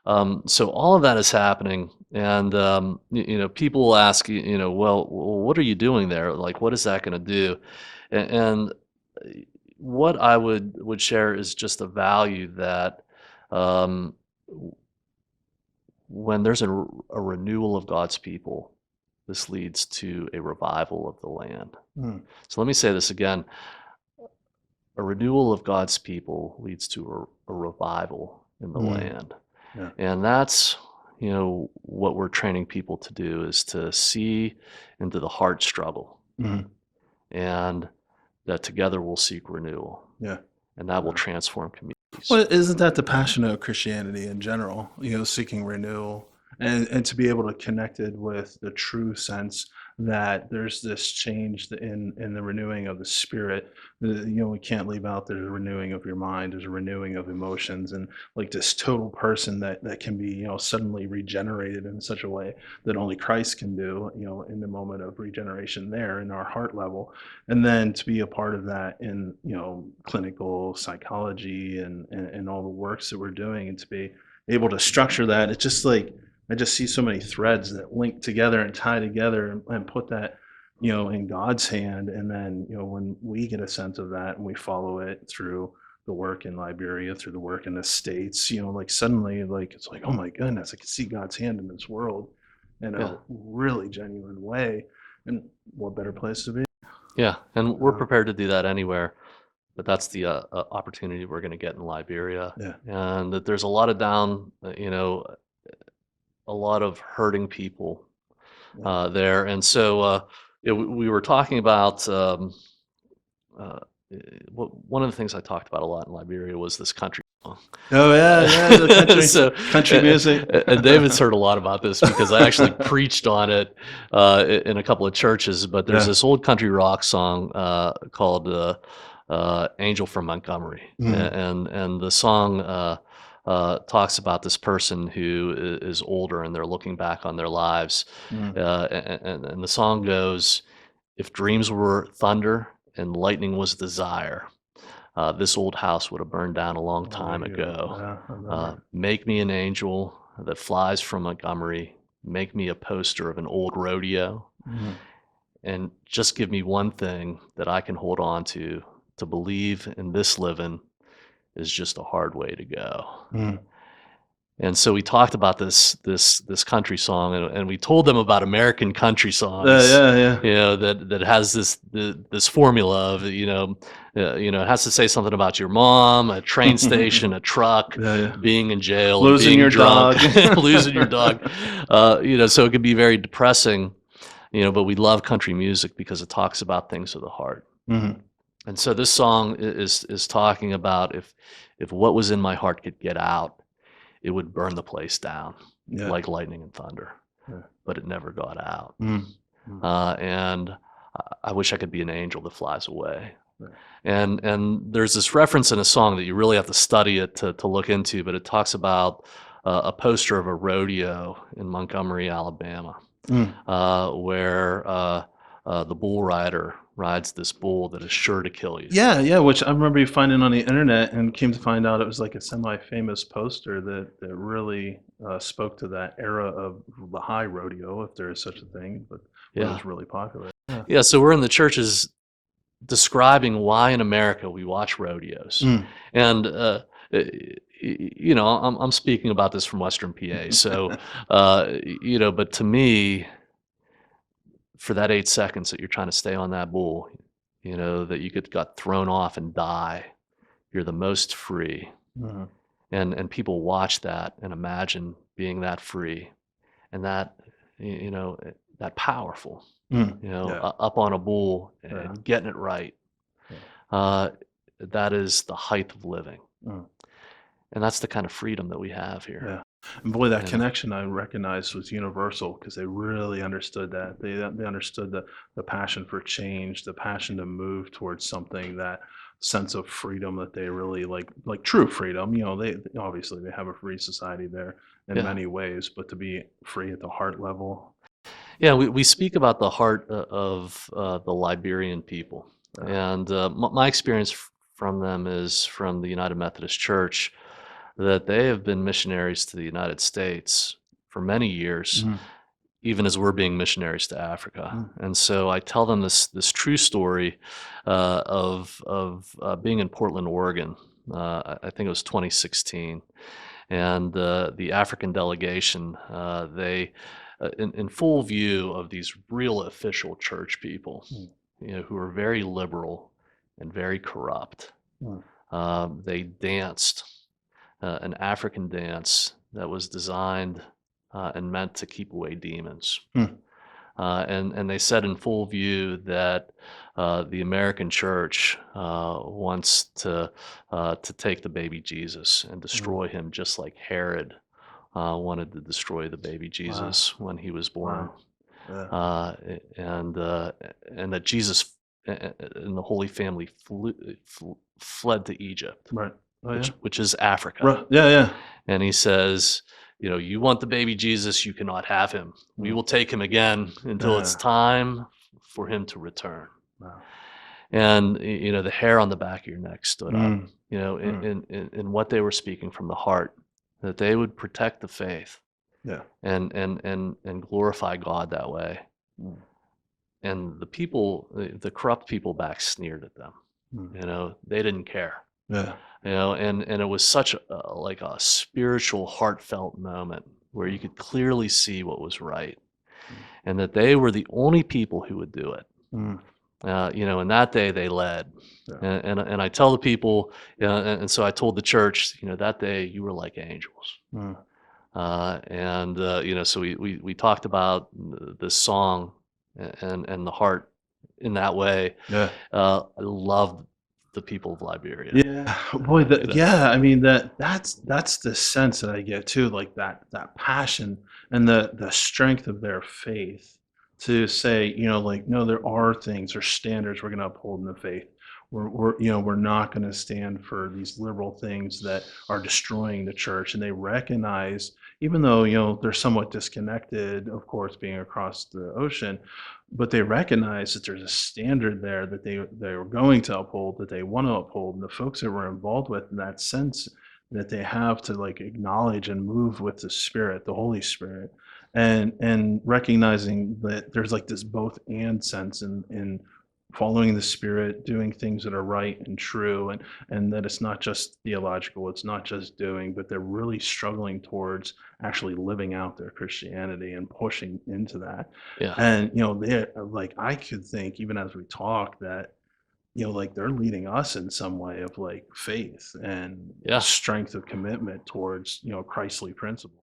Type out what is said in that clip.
So all of that is happening, and people will ask well, what are you doing there? Like, what is that going to do? And what I would share is just a value that um, when there's a renewal of God's people, this leads to a revival of the land. Mm, So let me say this again: a renewal of God's people leads to a revival in the mm, land. yeah. And that's, what we're training people to do is to see into the heart struggle, Mhm, and that together we'll seek renewal, yeah. and that will Yeah. transform communities. Well, isn't that the passion of Christianity in general? Seeking renewal and to be able to connect it with the true sense that there's this change in the renewing of the spirit. We can't leave out there's a renewing of your mind, there's a renewing of emotions, and like this total person that can be suddenly regenerated in such a way that only Christ can do. In the moment of regeneration there in our heart level, and then to be a part of that in clinical psychology and all the works that we're doing, and to be able to structure that, it's just like I just see so many threads that link together and tie together, and put that in God's hand. And then when we get a sense of that and we follow it through the work in Liberia, through the work in the States, like suddenly, like it's like, oh my goodness, I can see God's hand in this world in a Yeah, really genuine way. And what better place to be? yeah, and we're uh, prepared to do that anywhere, but that's the opportunity we're going to get in Liberia, yeah. and that there's a lot of a lot of hurting people Yeah. there, and so we were talking about. Uh, One of the things I talked about a lot in Liberia was this country song. Oh, yeah, yeah, the country music. And David's heard a lot about this because I actually preached on it in a couple of churches. But there's Yeah. this old country rock song called "Angel from Montgomery," Mhm, and the song talks about this person who is older and they're looking back on their lives, mhm. and the song goes, "If dreams were thunder and lightning was desire, this old house would have burned down a long Oh, there time you go. ago. Yeah, I remember. Make me an angel that flies from Montgomery. Make me a poster of an old rodeo, Mhm, and just give me one thing that I can hold on to. To believe in this living is just a hard way to go." mhm. And so we talked about this country song, and we told them about American country Yeah, songs, yeah, yeah. that has this formula of, it has to say something about your mom, a train station, a truck, Yeah, yeah. being in jail and Losing being your drunk, dog. losing your dog. So it can be very depressing, but we love country music because it talks about things of the heart. Mhm. And so this song is talking about, if what was in my heart could get out, it would burn the place down Yeah, like lightning and thunder, yeah. but it never got out. Mhm, mm, And I wish I could be an angel that flies away. right. And there's this reference in a song that you really have to study it to look into, but it talks about a poster of a rodeo in Montgomery, Alabama, Mm. where the bull rider rides this bull that is sure to kill you. Yeah, yeah, which I remember you finding on the internet, and came to find out it was like a semi-famous poster that really, spoke to that era of the high rodeo, if there is such a thing, but when it Yeah. was really popular. Yeah. Yeah. So we're in the churches describing why in America we watch rodeos. Mm. And, I'm speaking about this from Western PA. So, but to me, for that 8 seconds that you're trying to stay on that bull, that you got thrown off and die, you're the most free. Mhm. And people watch that and imagine being that free, and that, that powerful, Mm. Yeah, up on a bull yeah, and getting it right. yeah. Uh, that is the height of living. Mm. And that's the kind of freedom that we have here, Yeah, and boy, that you know? connection I recognized was universal because they really understood that. They understood the passion for change, the passion to move towards something, that sense of freedom that they really like true freedom. They obviously they have a free society there in Yeah. many ways, but to be free at the heart level. Yeah, we speak about the heart of the Liberian people. uh, And my experience from them is from the United Methodist Church, that they have been missionaries to the United States for many years, Mhm. even as we're being missionaries to Africa. Mm. And so I tell them this true story of being in Portland, Oregon. I think it was 2016, and the African delegation, they in full view of these real official church people, Mm. who are very liberal and very corrupt. Mm. They danced an African dance that was designed and meant to keep away demons. Mm. And they said in full view that the American church wants to take the baby Jesus and Mm. destroy him, just like Herod wanted to destroy the baby Wow. Jesus when he was born, Wow. Yeah. uh, and uh, and that Jesus and the Holy Family fled to Egypt, Right. Oh, yeah. which is Africa. Right. Yeah, yeah. And he says, you want the baby Jesus, you cannot have him. We Mm. will take him again until it's Yeah. time for him to return. Wow. And the hair on the back of your neck stood up. Mm. In, Mm. in what they were speaking from the heart, that they would protect the faith Yeah. and glorify God that way. Mm. And the people, the corrupt people back sneered at them. Mm. They didn't care. Yeah. And it was such like a spiritual, heartfelt moment where you Mm. could clearly see what was right, Mm. and that they were the only people who would do it. Mm. And that day they led, Yeah. and I tell the people, and so I told the church, that day you were like angels. Mm. So we talked about this song and the heart in that way. Yeah. I love the people of Liberia. Yeah, boy, You know, yeah, I mean, that's the sense that I get too, like that passion and the strength of their faith to say, like, no, there are things or standards we're gonna uphold in the faith. We're not gonna stand for these liberal things that are destroying the church. And they recognize, even though, they're somewhat disconnected, of course, being across the ocean, but they recognize that there's a standard there that they're going to uphold, that they want to uphold, and the folks that were involved with in that sense that they have to like acknowledge and move with the Spirit, the Holy Spirit, and recognizing that there's like this both and sense in following the Spirit, doing things that are right and true, and that it's not just theological, it's not just doing, but they're really struggling towards actually living out their Christianity and pushing into that. yeah, And, they're like, I could think even as we talk that, like they're leading us in some way of like faith and yeah. strength of commitment towards, Christly principles.